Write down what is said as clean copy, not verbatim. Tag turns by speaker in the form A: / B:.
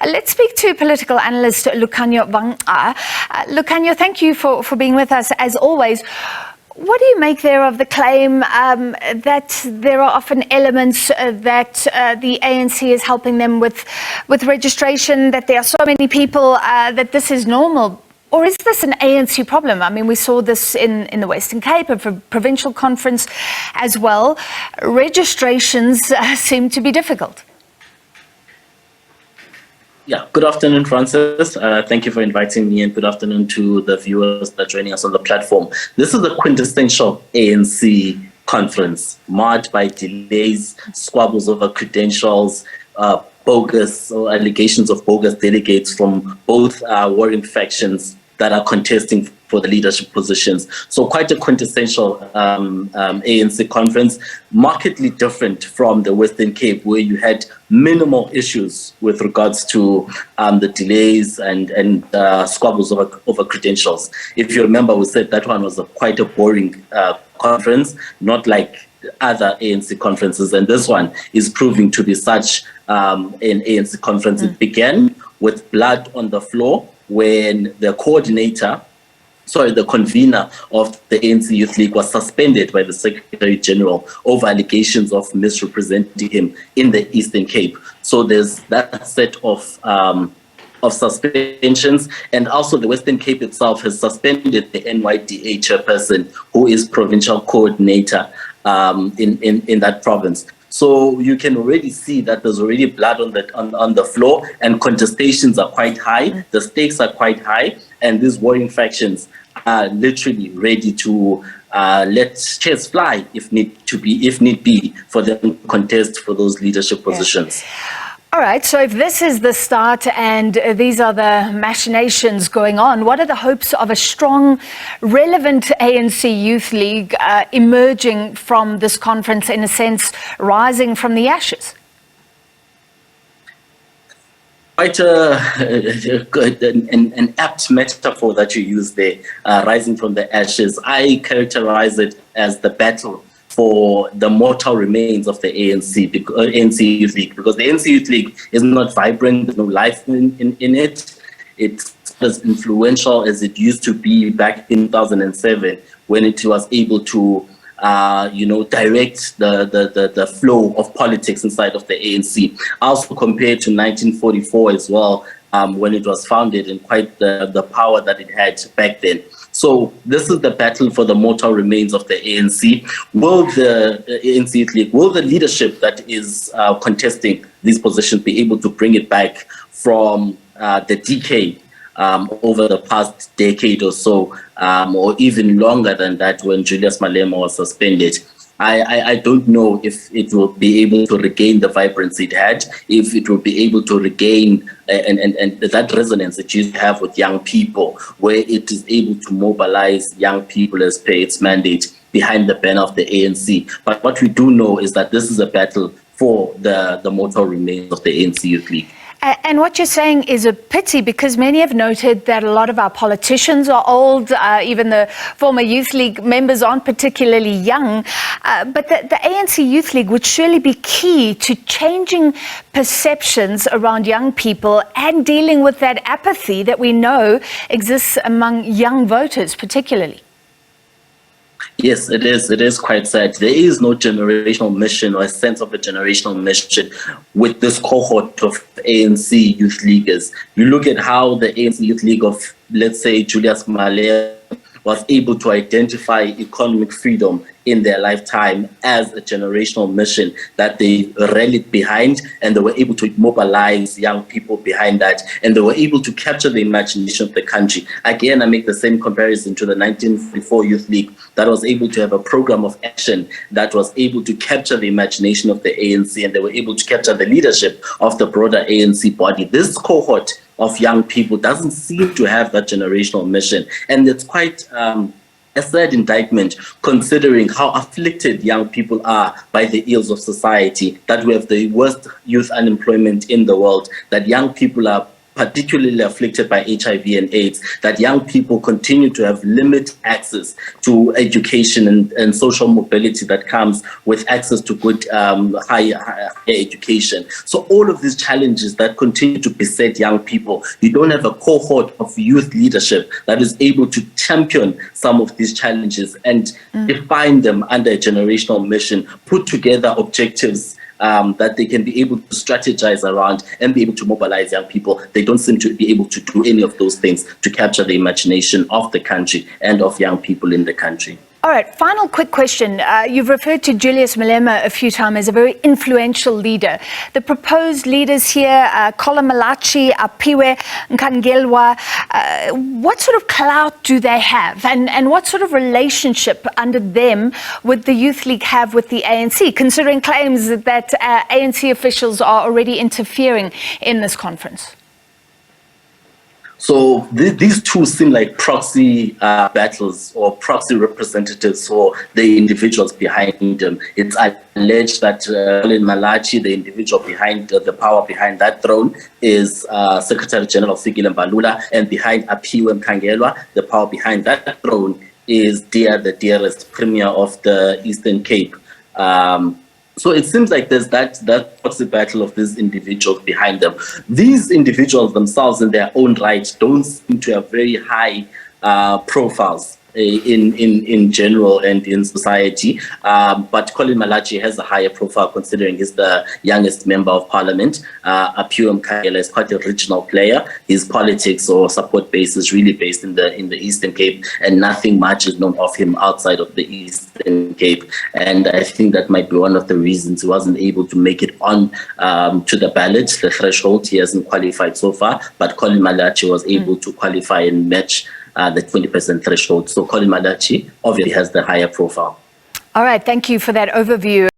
A: Let's speak to political analyst Lukhanyo Vangqa. Lukhanyo, thank you for being with us as always. What do you make there of the claim that there are often elements that the ANC is helping them with registration, that there are so many people, that this is normal? Or is this an ANC problem? I mean, we saw this in the Western Cape, a provincial conference as well. Registrations seem to be difficult.
B: Yeah, good afternoon, Francis. Thank you for inviting me, and good afternoon to the viewers that are joining us on the platform. This is a quintessential ANC conference, marked by delays, squabbles over credentials, bogus or allegations of bogus delegates from both warring factions that are contesting for the leadership positions. So quite a quintessential ANC conference, markedly different from the Western Cape, where you had minimal issues with regards to the delays and squabbles over credentials. If you remember, we said that one was quite a boring conference, not like other ANC conferences, and this one is proving to be such an ANC conference. It began with blood on the floor when the convener of the ANC Youth League was suspended by the Secretary General over allegations of misrepresenting him in the Eastern Cape. So there's that set of suspensions, and also the Western Cape itself has suspended the NYDA chairperson, who is provincial coordinator in that province. So you can already see that there's already blood on the floor, and contestations are quite high. The stakes are quite high, and these warring factions are literally ready to let chairs fly if need be for them to contest for those leadership positions.
A: All right, so if this is the start and these are the machinations going on, what are the hopes of a strong, relevant ANC Youth League emerging from this conference, in a sense, rising from the ashes?
B: Quite an apt metaphor that you use there, rising from the ashes. I characterize it as the battle for the mortal remains of the ANC Youth League, because the ANC Youth League is not vibrant, there's no life in it. It's as influential as it used to be back in 2007, when it was able to direct the flow of politics inside of the ANC. Also compared to 1944 as well, when it was founded, and quite the power that it had back then. So this is the battle for the mortal remains of the ANC. Will the ANC Youth League, will the leadership that is contesting these positions be able to bring it back from the decay over the past decade or so, or even longer than that, when Julius Malema was suspended? I don't know if it will be able to regain the vibrancy it had, if it will be able to regain and that resonance that you have with young people, where it is able to mobilize young people as per its mandate behind the banner of the ANC. But what we do know is that this is a battle for the mortal remains of the ANC Youth League.
A: And what you're saying is a pity, because many have noted that a lot of our politicians are old, even the former Youth League members aren't particularly young, but the ANC Youth League would surely be key to changing perceptions around young people and dealing with that apathy that we know exists among young voters particularly.
B: Yes, it is. It is quite sad. There is no generational mission or a sense of a generational mission with this cohort of ANC Youth Leaguers. You look at how the ANC Youth League of, let's say, Julius Malema was able to identify economic freedom in their lifetime as a generational mission that they rallied behind, and they were able to mobilize young people behind that, and they were able to capture the imagination of the country. Again, I make the same comparison to the 1944 Youth League that was able to have a program of action that was able to capture the imagination of the ANC, and they were able to capture the leadership of the broader ANC body. This cohort of young people doesn't seem to have that generational mission, and it's quite a sad indictment, considering how afflicted young people are by the ills of society, that we have the worst youth unemployment in the world, that young people are particularly afflicted by HIV and AIDS, that young people continue to have limited access to education and social mobility that comes with access to good higher education. So all of these challenges that continue to beset young people, you don't have a cohort of youth leadership that is able to champion some of these challenges and define them under a generational mission, put together objectives that they can be able to strategize around and be able to mobilize young people. They don't seem to be able to do any of those things to capture the imagination of the country and of young people in the country.
A: All right, final quick question. You've referred to Julius Malema a few times as a very influential leader. The proposed leaders here, Colin Malachi, Aphiwe Nkangelwa, what sort of clout do they have? And what sort of relationship under them would the Youth League have with the ANC, considering claims that ANC officials are already interfering in this conference?
B: So these two seem like proxy battles or proxy representatives for the individuals behind them. It's alleged that Colin Malachi, the individual behind the power behind that throne, is Secretary General Fikile Mbalula, and behind Aphiwe Nkangelwa, the power behind that throne is the dearest Premier of the Eastern Cape. So it seems like there's that proxy battle of these individuals behind them. These individuals themselves in their own right don't seem to have very high profiles in general and in society. But Colin Malachi has a higher profile considering he's the youngest member of parliament. Aphiwe Nkangelwa is quite a regional player. His politics or support base is really based in the Eastern Cape, and nothing much is known of him outside of the Eastern Cape. And I think that might be one of the reasons he wasn't able to make it on to the ballot, the threshold. He hasn't qualified so far, but Colin Malachi was able to qualify and match the 20% threshold. So Colin Malachi obviously has the higher profile.
A: All right, thank you for that overview.